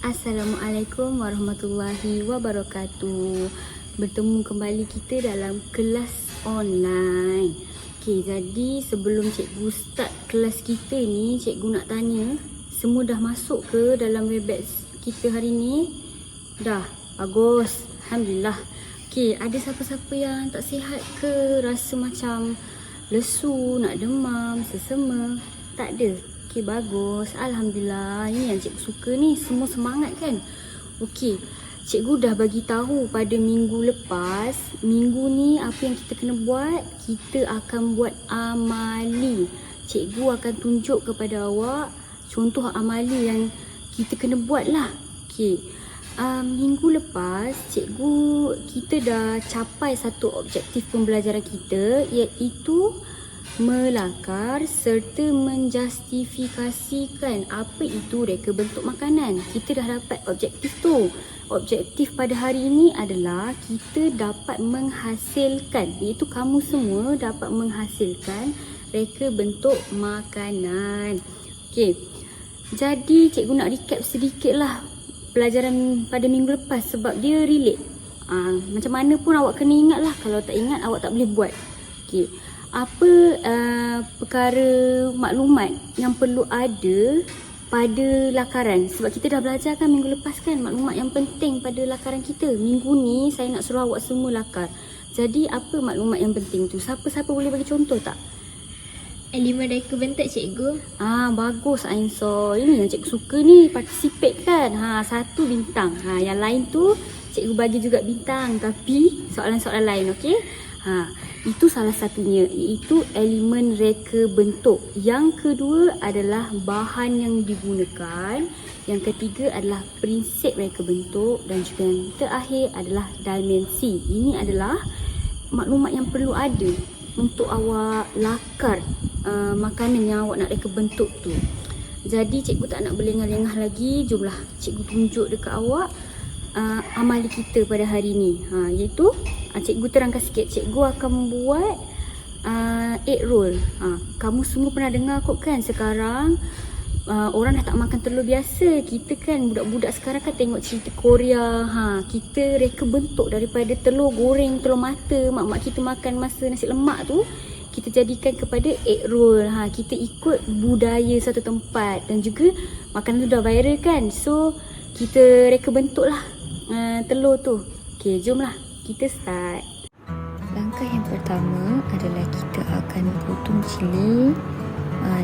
Assalamualaikum warahmatullahi wabarakatuh. Bertemu kembali kita dalam kelas online. Okey, jadi sebelum cikgu start kelas kita ni, cikgu nak tanya, semua dah masuk ke dalam Webex kita hari ni? Dah, bagus. Alhamdulillah. Okey, ada siapa-siapa yang tak sihat ke? Rasa macam lesu, nak demam, sesama? Tak ada? Okey, bagus. Alhamdulillah. Ini yang cikgu suka ni. Semua semangat kan? Okey, cikgu dah bagi tahu pada minggu lepas. Minggu ni apa yang kita kena buat? Kita akan buat amali. Cikgu akan tunjuk kepada awak contoh amali yang kita kena buat lah. Okey. Minggu lepas kita dah capai satu objektif pembelajaran kita, iaitu melakar serta menjustifikasikan apa itu reka bentuk makanan. Kita dah dapat objektif tu. Objektif pada hari ini adalah kita dapat menghasilkan, iaitu kamu semua dapat menghasilkan reka bentuk makanan. Okey. Jadi cikgu nak recap sedikit lah pelajaran pada minggu lepas sebab dia relate. Macam mana pun awak kena ingat lah. Kalau tak ingat awak tak boleh buat. Okey. Apa perkara maklumat yang perlu ada pada lakaran? Sebab kita dah belajar kan minggu lepas kan maklumat yang penting pada lakaran kita. Minggu ni saya nak suruh awak semua lakar. Jadi apa maklumat yang penting tu? Siapa-siapa boleh bagi contoh tak? Elemen reka bentuk cikgu. Bagus Ainso. Ini yang cikgu suka ni, participate kan. 1 bintang. Yang lain tu cikgu bagi juga bintang tapi soalan-soalan lain, okey? Itu salah satunya, iaitu elemen reka bentuk. Yang kedua adalah bahan yang digunakan. Yang ketiga adalah prinsip reka bentuk dan juga yang terakhir adalah dimensi. Ini adalah maklumat yang perlu ada untuk awak lakar makanan yang awak nak reka bentuk tu. Jadi cikgu tak nak berlengah-lengah lagi. Jomlah cikgu tunjuk dekat awak amali kita pada hari ni. Iaitu cikgu terangkan sikit. Cikgu akan buat egg roll. Kamu semua pernah dengar kot kan sekarang orang dah tak makan telur biasa. Kita kan budak-budak sekarang kan tengok cerita Korea. Kita reka bentuk daripada telur goreng, telur mata mak-mak kita makan masa nasi lemak tu, kita jadikan kepada egg roll. Kita ikut budaya satu tempat dan juga makanan tu dah viral kan. So kita reka bentuk lah telur tu. Okey, jomlah kita start. Langkah yang pertama adalah kita akan potong cili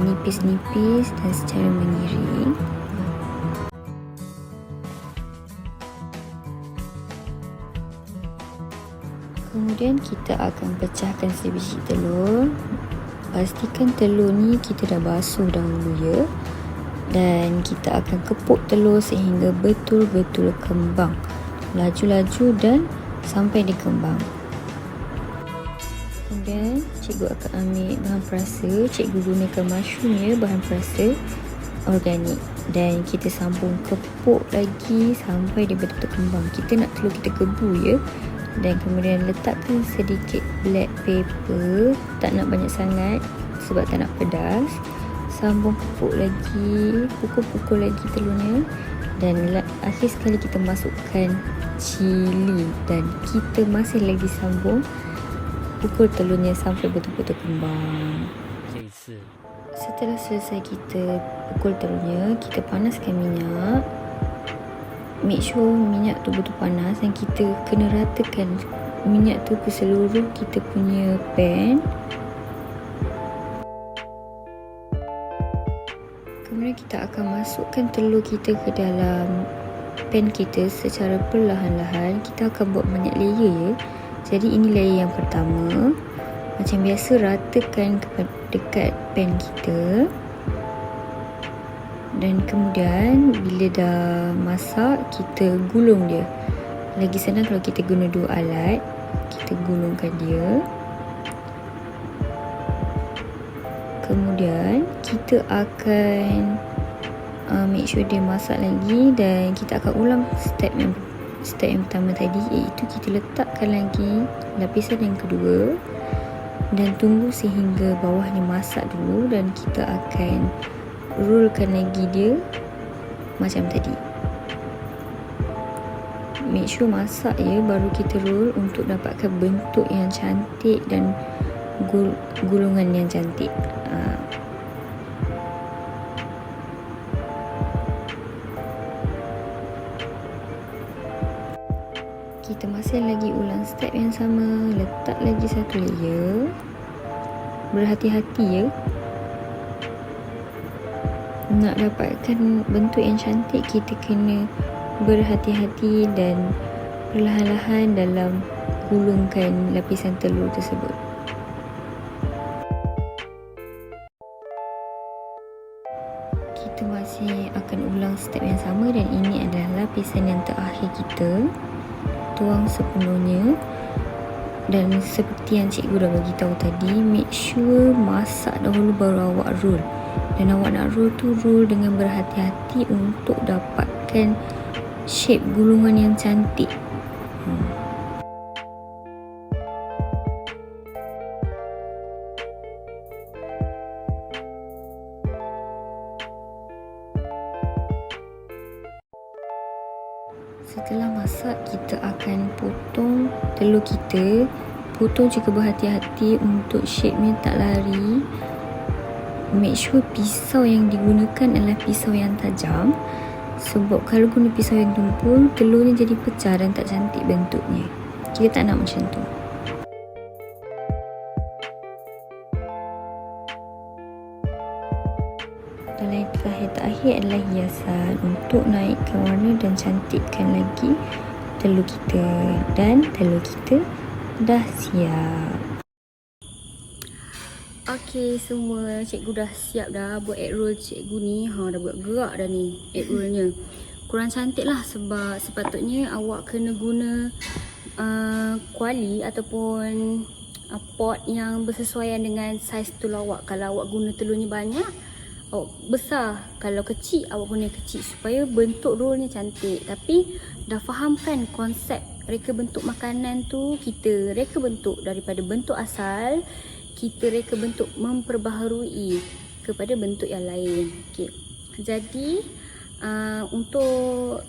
nipis-nipis dan secara mengiring. Kemudian kita akan pecahkan sebiji telur. Pastikan telur ni kita dah basuh dahulu ya. Dan kita akan kepuk telur sehingga betul-betul kembang. Laju-laju dan sampai dia kembang. Kemudian cikgu akan ambil bahan perasa. Cikgu gunakan mushroom ya, bahan perasa organik. Dan kita sambung kepuk lagi sampai dia betul-betul kembang. Kita nak telur kita gebu ya. Dan kemudian letakkan sedikit black pepper. Tak nak banyak sangat sebab tak nak pedas. Sambung kepuk lagi, pukul-pukul lagi telurnya. Dan akhir sekali kita masukkan cili. Dan kita masih lagi sambung pukul telurnya sampai betul-betul kembang. Setelah selesai kita pukul telurnya, kita panaskan minyak. Make sure minyak tu betul panas dan kita kena ratakan minyak tu ke seluruh kita punya pan. Kemudian kita akan masukkan telur kita ke dalam pan kita secara perlahan-lahan. Kita akan buat banyak layer ya. Jadi ini layer yang pertama. Macam biasa ratakan dekat pan kita. Dan kemudian bila dah masak, kita gulung dia. Lagi senang kalau kita guna 2 alat. Kita gulungkan dia. Kemudian kita akan make sure dia masak lagi. Dan kita akan ulang step yang pertama tadi, iaitu kita letakkan lagi lapisan yang kedua. Dan tunggu sehingga bawahnya masak dulu. Dan kita akan rollkan lagi dia macam tadi. make sure masak ya, baru kita roll untuk dapatkan bentuk yang cantik dan gulungan yang cantik. Kita masih lagi ulang step yang sama. Letak lagi satu layer. Berhati-hati ya. Nak dapatkan bentuk yang cantik, kita kena berhati-hati dan perlahan-lahan dalam gulungkan lapisan telur tersebut. Kita masih akan ulang step yang sama dan ini adalah lapisan yang terakhir kita. Tuang sepenuhnya dan seperti yang cikgu dah bagi tahu tadi, make sure masak dahulu baru awak roll. Dan awak nak roll tu roll dengan berhati-hati untuk dapatkan shape gulungan yang cantik. Setelah masak, kita akan potong telur kita. Potong juga berhati-hati untuk shape-nya tak lari. Make sure pisau yang digunakan adalah pisau yang tajam. Sebab kalau guna pisau yang tumpul, telurnya jadi pecah dan tak cantik bentuknya. Kita tak nak macam tu. Dan yang terakhir adalah hiasan untuk naikkan warna dan cantikkan lagi telur kita. Dan telur kita dah siap. Okey, semua cikgu dah siap dah buat egg roll cikgu ni. Dah buat gerak dah ni egg rollnya. Kurang cantik lah sebab sepatutnya awak kena guna kuali ataupun pot yang bersesuaian dengan saiz telur awak. Kalau awak guna telurnya banyak, awak besar. Kalau kecil, awak guna kecil supaya bentuk rollnya cantik. Tapi dah faham kan konsep reka bentuk makanan tu? Kita reka bentuk daripada bentuk asal, kita reka bentuk memperbaharui kepada bentuk yang lain. Okay. Jadi untuk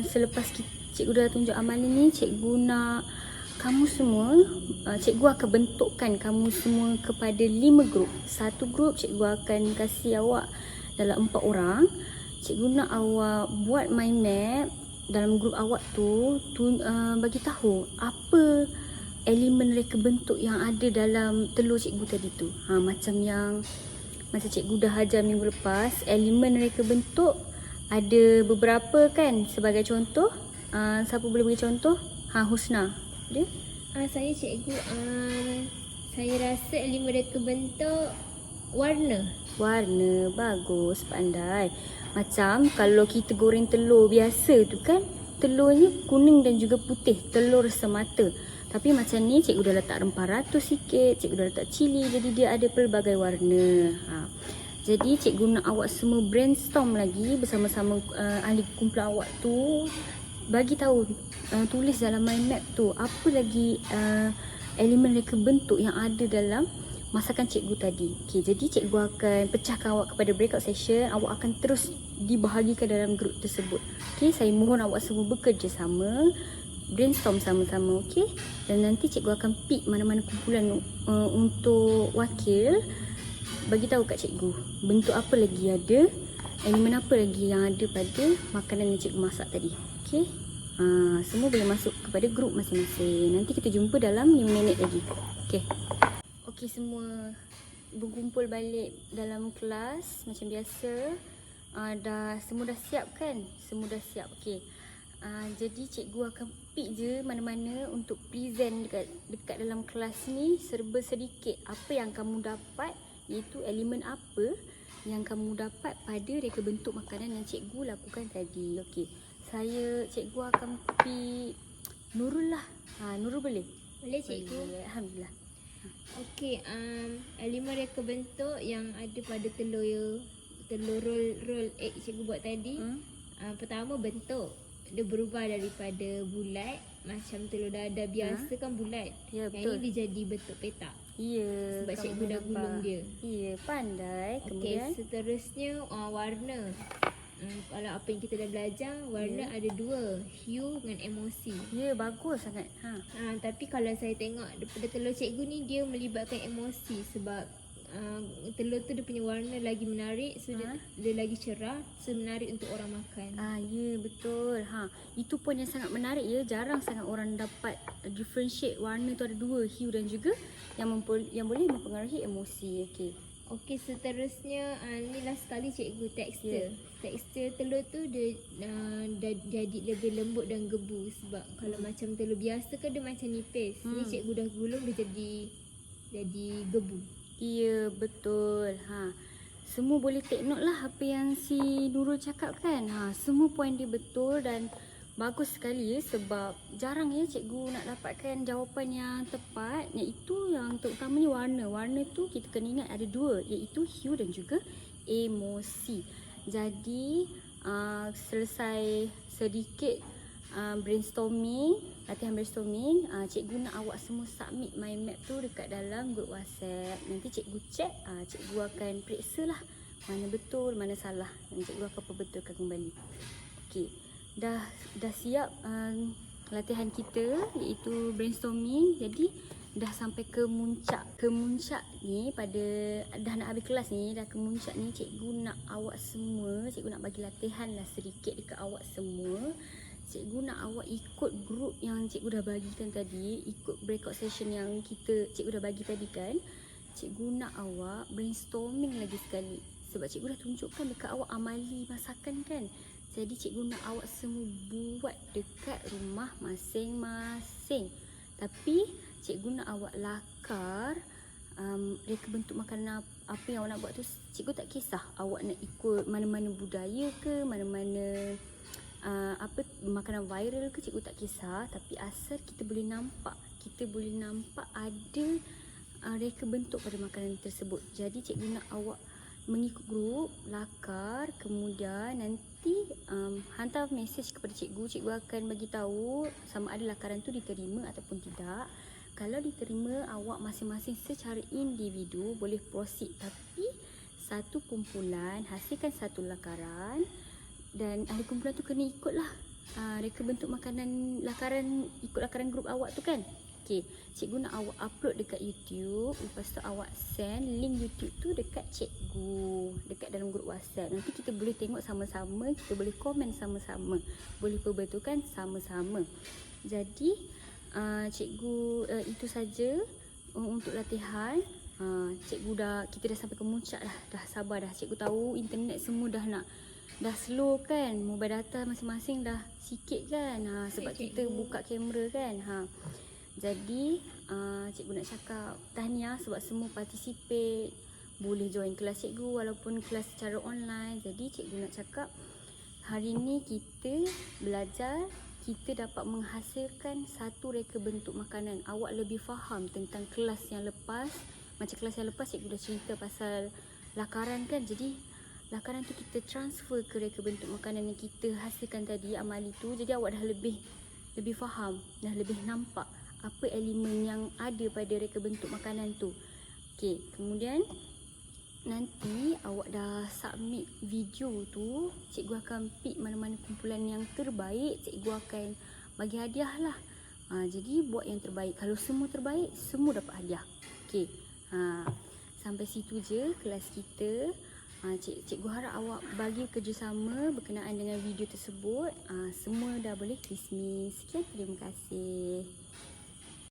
selepas cikgu dah tunjuk amalan ni, cikgu nak kamu semua, cikgu akan bentukkan kamu semua kepada 5 grup. Satu grup cikgu akan kasih awak dalam 4 orang. Cikgu nak awak buat mind map dalam grup awak tu, bagi tahu apa elemen reka bentuk yang ada dalam telur cikgu tadi tu. Macam cikgu dah ajar minggu lepas, elemen reka bentuk ada beberapa kan. Sebagai contoh, siapa boleh bagi contoh? Husna. Dia? Saya cikgu, saya rasa elemen reka bentuk warna. Warna, bagus, pandai. Macam kalau kita goreng telur biasa tu kan, telurnya kuning dan juga putih, telur semata. Tapi macam ni cikgu dah letak rempah ratus sikit, cikgu dah letak cili, jadi dia ada pelbagai warna. Jadi cikgu nak awak semua brainstorm lagi bersama-sama ahli kumpulan awak tu. Bagi tahu, tulis dalam mind map tu apa lagi elemen reka bentuk yang ada dalam masakan cikgu tadi. Okay, jadi cikgu akan pecahkan awak kepada breakout session. Awak akan terus dibahagikan dalam grup tersebut. Okay, saya mohon awak semua bekerjasama, brainstorm sama-sama, okey? Dan nanti cikgu akan pick mana-mana kumpulan untuk wakil. Bagi tahu kat cikgu bentuk apa lagi ada, elemen apa lagi yang ada pada makanan yang cikgu masak tadi. Okey? Semua boleh masuk kepada grup masing-masing. Nanti kita jumpa dalam 5 minit lagi. Okey. Okey, semua berkumpul balik dalam kelas macam biasa. Semua dah siap kan? Semua dah siap. Okey. Jadi cikgu akan pick je mana-mana untuk present dekat dalam kelas ni, serba sedikit apa yang kamu dapat, iaitu elemen apa yang kamu dapat pada reka bentuk makanan yang cikgu lakukan tadi. Okey. Cikgu akan pick Nurul lah. Nurul boleh? Boleh cikgu. Boleh. Alhamdulillah. Okey, elemen reka bentuk yang ada pada telur roll egg cikgu buat tadi. Pertama, bentuk. Dia berubah daripada bulat, macam telur dadar biasa kan bulat. Ya, Yang betul. ini dia jadi bentuk petak. Ya, Sebab kamu cikgu dah nampak. gulung dia. Ya, pandai. Okey, Kemudian seterusnya warna. Kalau apa yang kita dah belajar, warna ada dua, hue dengan emosi. Ya, bagus sangat. Tapi kalau saya tengok daripada telur cikgu ni, dia melibatkan emosi sebab telur tu dia punya warna lagi menarik, so dia lagi cerah, so menarik untuk orang makan. Ya, betul. Itu pun yang sangat menarik ya. Jarang sangat orang dapat differentiate warna tu ada dua, hue dan juga yang boleh mempengaruhi emosi. Okey, seterusnya ni last sekali cikgu tekstur. Tekstur telur tu dia dah jadi lebih lembut dan gebu, sebab kalau macam telur biasa kan dia macam nipis. Ni cikgu dah gulung dia jadi gebu. Ya, betul. Semua boleh take note lah apa yang si Nurul cakap kan. Semua poin dia betul dan bagus sekali ya, sebab jarang ya cikgu nak dapatkan jawapan yang tepat, iaitu yang terutamanya warna. Warna tu kita kena ingat ada dua, iaitu hue dan juga emosi. Jadi selesai sedikit latihan brainstorming, cikgu nak awak semua submit mind map tu dekat dalam grup WhatsApp. Nanti cikgu check, cikgu akan periksa lah mana betul, mana salah, dan cikgu akan perbetulkan kembali. Dah siap latihan kita, iaitu brainstorming. Jadi dah sampai ke muncak ni, pada dah nak habis kelas ni, dah ke muncak ni, cikgu nak awak semua, cikgu nak bagi latihan lah sedikit dekat awak semua. Cikgu nak awak ikut grup yang cikgu dah bagikan tadi, ikut breakout session yang cikgu dah bagi tadi kan. Cikgu nak awak brainstorming lagi sekali, sebab cikgu dah tunjukkan dekat awak amali masakan kan. Jadi cikgu nak awak semua buat dekat rumah masing-masing. Tapi cikgu nak awak lakar reka bentuk makanan apa yang awak nak buat tu. Cikgu tak kisah awak nak ikut mana-mana budaya ke, mana-mana makanan viral ke, cikgu tak kisah. Tapi asal kita boleh nampak ada reka bentuk pada makanan tersebut. Jadi cikgu nak awak mengikut grup, lakar, kemudian nanti hantar mesej kepada cikgu. Cikgu akan bagi tahu sama ada lakaran tu diterima ataupun tidak. Kalau diterima, awak masing-masing secara individu boleh proceed, tapi satu kumpulan hasilkan satu lakaran, dan ahli kumpulan tu kena ikutlah reka bentuk makanan lakaran, ikut lakaran grup awak tu kan. Cikgu nak awak upload dekat YouTube, lepas tu awak send link YouTube tu dekat cikgu, dekat dalam grup WhatsApp. Nanti kita boleh tengok sama-sama, kita boleh komen sama-sama, boleh perbetulkan sama-sama. Jadi cikgu itu saja untuk latihan. Kita dah sampai ke muncak dah sabar dah. Cikgu tahu internet semua dah slow kan, mobile data masing-masing dah sikit kan, sebab kita buka kamera kan. Jadi cikgu nak cakap tahniah sebab semua participate, boleh join kelas cikgu walaupun kelas secara online. Jadi cikgu nak cakap hari ni kita belajar, kita dapat menghasilkan satu reka bentuk makanan. Awak lebih faham tentang kelas yang lepas. Macam kelas yang lepas cikgu dah cerita pasal lakaran kan. Jadi lakaran tu kita transfer ke reka bentuk makanan yang kita hasilkan tadi, amali tu. Jadi awak dah lebih faham, dah lebih nampak apa elemen yang ada pada reka bentuk makanan tu. Kemudian nanti awak dah submit video tu, cikgu akan pick mana-mana kumpulan yang terbaik, cikgu akan bagi hadiah lah. Jadi buat yang terbaik. Kalau semua terbaik, semua dapat hadiah. Sampai situ je kelas kita. Cikgu harap awak bagi kerjasama berkenaan dengan video tersebut. Semua dah boleh dismiss. Sekian, terima kasih.